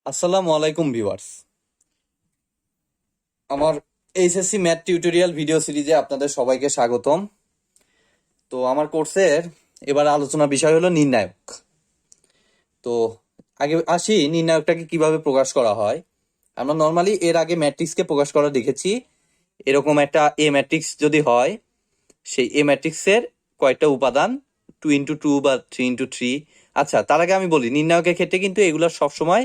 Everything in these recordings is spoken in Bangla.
আসসালামু আলাইকুম ভিউয়ার্স। আমার এইচএসসি ম্যাথ টিউটোরিয়াল ভিডিও সিরিজে আপনাদের সবাইকে স্বাগতম। তো আমার কোর্সের এবার আলোচনা বিষয় হলো নির্ণায়ক। তো আগে আসি নির্ণায়কটাকে কিভাবে প্রকাশ করা হয়। আমরা নর্মালি এর আগে ম্যাট্রিক্সকে প্রকাশ করা দেখেছি। এরকম একটা এ ম্যাট্রিক্স যদি হয়, সেই এ ম্যাট্রিক্সের কয়েকটা উপাদান 2x2 বা 3x3। আচ্ছা, তার আগে আমি বলি নির্ণায়কের ক্ষেত্রে কিন্তু এগুলো সবসময়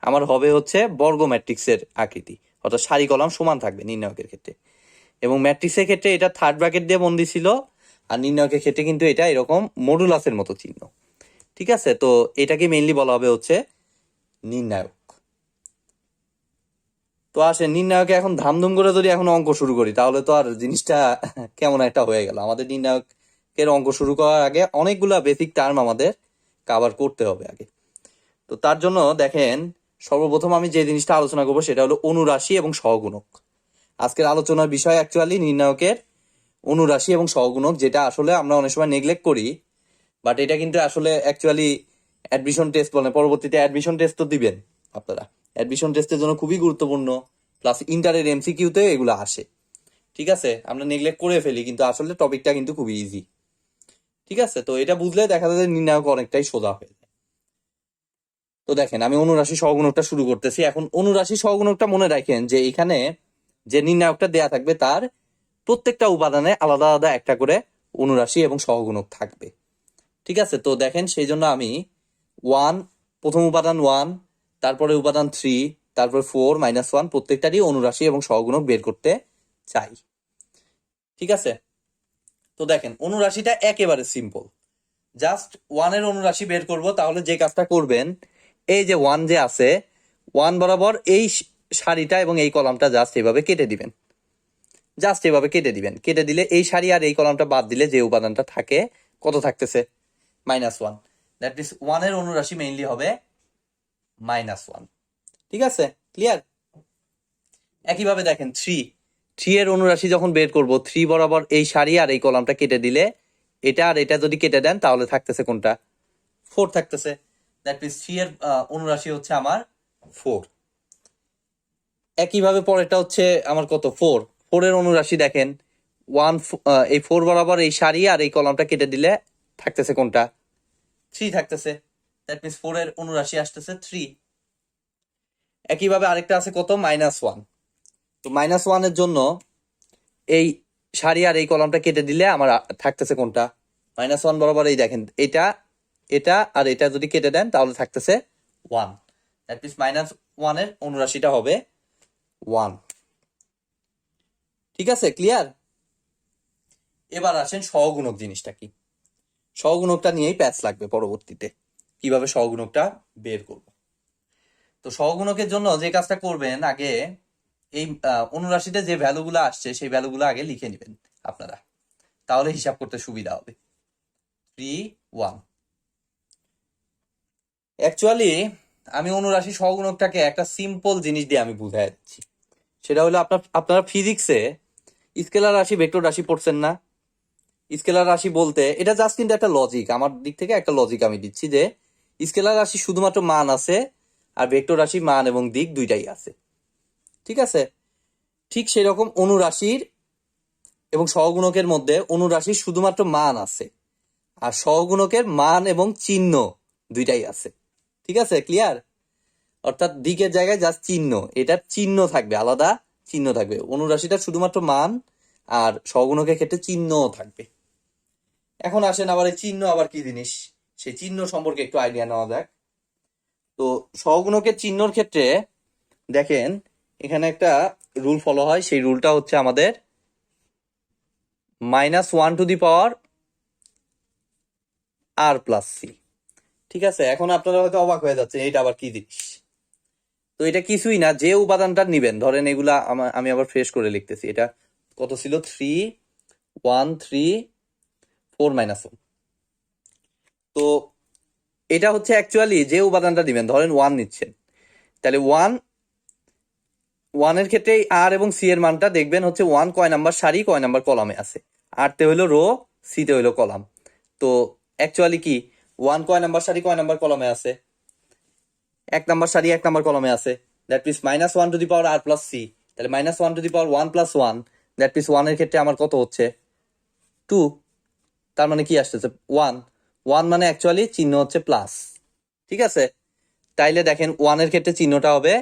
আমার হবে হচ্ছে বর্গ ম্যাট্রিক্সের আকৃতি, অর্থাৎ সারি কলাম সমান থাকবে নির্ণায়কের ক্ষেত্রে। এবং ম্যাট্রিক্সের ক্ষেত্রে এটা থার্ড ব্র্যাকেট দিয়ে বন্দি ছিল, আর নির্ণায়কের ক্ষেত্রে কিন্তু এটা এরকম মডুলাসের মতো চিহ্ন। ঠিক আছে, তো এটাকে মেইনলি বলা হবে হচ্ছে নির্ণায়ক। তো আসেন নির্ণায়কে এখন ধামধুম করে যদি এখন অঙ্ক শুরু করি তাহলে তো আর জিনিসটা কেমন একটা হয়ে গেল। আমাদের নির্ণায়কের অঙ্ক শুরু করার আগে অনেকগুলা বেসিক টার্ম আমাদের কভার করতে হবে আগে। তো তার জন্য দেখেন, সর্বপ্রথম আমি যে জিনিসটা আলোচনা করবো সেটা হলো অনুরাশি এবং সহগুণক। আজকের আলোচনার বিষয় অ্যাকচুয়ালি নির্ণায়কের অনুরাশি এবং সহগুণক, যেটা আসলে আমরা অনেক সময় নেগলেক্ট করি, বাট এটা কিন্তু আসলে অ্যাকচুয়ালি অ্যাডমিশন টেস্ট বলে, পরবর্তীতে অ্যাডমিশন টেস্ট তো দিবেন আপনারা। অ্যাডমিশন টেস্টের জন্য খুবই গুরুত্বপূর্ণ, প্লাস ইন্টারের এমসিকিউতে এগুলো আসে। ঠিক আছে, আমরা নেগলেক্ট করে ফেলি, কিন্তু আসলে টপিকটা কিন্তু খুবই ইজি। ঠিক আছে, তো এটা বুঝলে দেখা যায় নির্ণায়ক অনেকটাই সোজা হয়ে যায়। তো দেখেন, আমি অনুরাশি সহগুণকটা শুরু করতেছি। এখন অনুরাশি সহগুণকটা মনে রাখেন যে এখানে যে নির্ণায়কটা দেয়া থাকবে তার প্রত্যেকটা উপাদানে আলাদা আলাদা একটা করে অনুরাশি এবং সহগুণক থাকবে। ঠিক আছে, তো দেখেন সেই জন্য আমি প্রথম উপাদান 1, তারপরে উপাদান 3, তারপর 4 - 1 প্রত্যেকটারই অনুরাশি এবং সহগুণক বের করতে চাই। ঠিক আছে, তো দেখেন অনুরাশিটা একেবারে সিম্পল। জাস্ট 1-এর অনুরাশি বের করব, তাহলে যে কাজটা করবেন, এই যে 1 যে আছে, 1 বরাবর এই সারিটা এবং এই কলামটা জাস্ট এভাবে কেটে দিবেন। কেটে দিলে এই সারি আর এই কলামটা বাদ দিলে যে উপাদানটা থাকে কত থাকতেছে? -1। দ্যাট মিনস 1-এর অনুরাশি মেইনলি হবে -1। ঠিক আছে, ক্লিয়ার? একইভাবে দেখেন 3 এর অনুরাশি যখন বের করব, 3 বরাবর এই সারি আর এই কলামটা কেটে দিলে এটা আর এটা যদি কেটে দেন তাহলে থাকতেছে কোনটা? 4 থাকতেছে। দ্যাট মিনস 3 এর অনুরাশি হচ্ছে আমার 4। একইভাবে পরেরটা হচ্ছে আমার কত? 4 এর অনুরাশি দেখেন, 1 এই 4 বরাবর এই সারি আর এই কলামটা কেটে দিলে থাকতেছে কোনটা? 3 থাকতেছে। দ্যাট মিনস 4 এর অনুরাশি আসতেছে 3। একইভাবে আরেকটা আছে কত? -1। তো -1 এর জন্য এই সারি আর এই কলামটা কেটে দিলে আমার থাকতেছে কোনটা? -1 বরাবর এই দেখেন, এটা এটা আর এটা যদি কেটে দেন তাহলে থাকতেছে 1। দ্যাট মিনস -1 এর অনুরাশিটা হবে 1। ঠিক আছে, ক্লিয়ার? এবার আসেন সহগুণক জিনিসটা কি। সহগুণকটা নিয়েই প্যাচ লাগবে পরবর্তীতে, কিভাবে সহগুণকটা বের করব। তো সহগুণকের জন্য যে কাজটা করবেন, আগে এই অনুরাশিতে যে ভ্যালুগুলো আসছে সেই ভ্যালুগুলো আগে লিখে নেবেন আপনারা, তাহলে হিসাব করতে সুবিধা হবে। 3, 1। অ্যাকচুয়ালি আমি অনুরাশি সহগুণকটাকে একটা সিম্পল জিনিস দিয়ে আমি বুঝাই দিচ্ছি। সেটা হলো আপনারা ফিজিক্সে স্কেলার রাশি ভেক্টর রাশি পড়ছেন না? স্কেলার রাশি বলতে এটা জাস্ট কিন্তু একটা লজিক, আমার দিক থেকে একটা লজিক আমি দিচ্ছি যে স্কেলার রাশি শুধুমাত্র মান আছে, আর ভেক্টর রাশি মান এবং দিক দুইটাই আছে। ঠিক আছে, ঠিক সেরকম অনুরাশির এবং সহগুণকের মধ্যে অনুরাশির শুধুমাত্র মান আছে, আর সহগুণকের মান এবং চিহ্ন দুইটাই আছে। ঠিক আছে, ক্লিয়ার? অর্থাৎ দিকের জায়গায় জাস্ট চিহ্ন, এটার চিহ্ন থাকবে, আলাদা চিহ্ন থাকবে। অনুরাশিটা শুধুমাত্র মান, আর সহগুণকের ক্ষেত্রে চিহ্নও থাকবে। এখন আসেন আবার এই চিহ্ন আবার কি জিনিস, সেই চিহ্ন সম্পর্কে একটু আইডিয়া নেওয়া যাক। তো সহগুণকের চিহ্নর ক্ষেত্রে দেখেন, এখানে একটা রুল ফলো হয়, সেই রুলটা হচ্ছে আমাদের -1r+c। ঠিক আছে, এখন আপনারা হয়তো অবাক হয়ে যাচ্ছে এটা আবার কি জিনিস। তো এটা কিছুই না, যে উপাদানটা নিবেন, ধরেন এগুলা আমি আবার ফ্রেশ করে লিখতেছি। এটা কত ছিল? 3, 1, 3, 4 - 1। তো এটা হচ্ছে অ্যাকচুয়ালি যে উপাদানটা দিবেন, ধরেন 1 নিচ্ছেন, তাহলে 1 এর ক্ষেত্রে আর এবং সি এর মানটা দেখবেন হচ্ছে 1 কয় নাম্বার সারি কয় নাম্বার কলামে আছে। আর তে হইলো রো, সি তে হইলো কলাম। তো অ্যাকচুয়ালি কি 1 কয় নাম্বার সারি কয় নাম্বার কলামে আছে? এক নাম্বার সারি এক নাম্বার কলমে আছে, that means -1 to the power r plus c. তাহলে -1 to the power 1 + 1, that means 1 এর ক্ষেত্রে আমার কত হচ্ছে 2। তার মানে কি আসতেছে 1। 1 মানে অ্যাকচুয়ালি চিহ্ন হচ্ছে প্লাস, ঠিক আছে। তাইলে দেখেন 1 এর ক্ষেত্রে চিহ্নটা হবে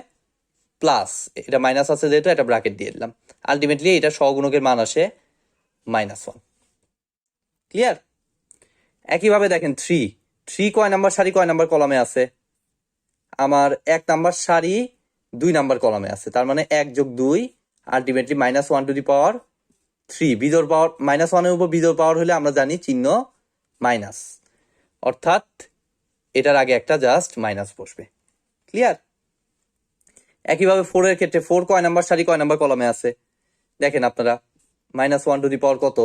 প্লাস, এটা মাইনাস আছে যেহেতু এটা ব্র্যাকেট দিয়ে দিলাম। আলটিমেটলি এটা সহগুণকের মান আসে -1। ক্লিয়ার? একইভাবে দেখেন 3 কয় নাম্বার সারি কয় নাম্বার কলামে আছে? আমার 1 নাম্বার সারি 2 নাম্বার কলামে আছে, তার মানে 1 + 2 আলটিমেটলি -1 টু দি পাওয়ার 3। বিজোড় পাওয়ার -1 এর উপর বিজোড় পাওয়ার হলে আমরা জানি চিহ্ন মাইনাস, অর্থাৎ এটার আগে একটা জাস্ট মাইনাস বসবে। ক্লিয়ার? একইভাবে 4 এর ক্ষেত্রে 4 কয় নাম্বার সারি কয় নাম্বার কলামে আছে? দেখেন আপনারা -1 টু দি পাওয়ার কত,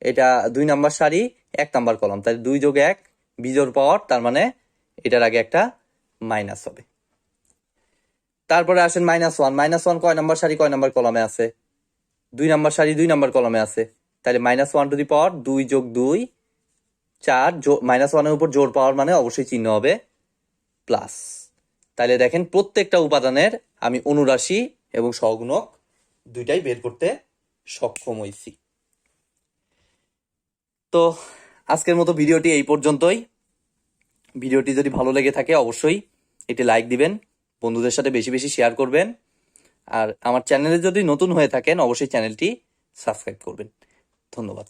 এটা 2 নাম্বার সারি 1 নাম্বার কলাম, তাই 2 + 1 বিজোড় পাওয়ার, তার মানে এটার আগে একটা মাইনাস হবে। তারপরে আসেন -1, -1 কয় নাম্বার সারি কয় নাম্বার কলামে আছে? 2 নাম্বার সারি 2 নাম্বার কলামে আছে, তাহলে -1 টু দি পাওয়ার 2 + 2 4, -1 এর উপর জোড় পাওয়ার মানে অবশ্যই চিহ্ন হবে প্লাস। তাহলে দেখেন প্রত্যেকটা উপাদানের আমি অনুরাশি এবং সহগুণক দুইটাই বের করতে সক্ষম হয়েছি। তো আজকের মতো ভিডিওটি এই পর্যন্তই। ভিডিওটি যদি ভালো লেগে থাকে অবশ্যই এটি লাইক দিবেন, বন্ধুদের সাথে বেশি বেশি শেয়ার করবেন, আর আমার চ্যানেলে যদি নতুন হয়ে থাকেন অবশ্যই চ্যানেলটি সাবস্ক্রাইব করবেন। ধন্যবাদ।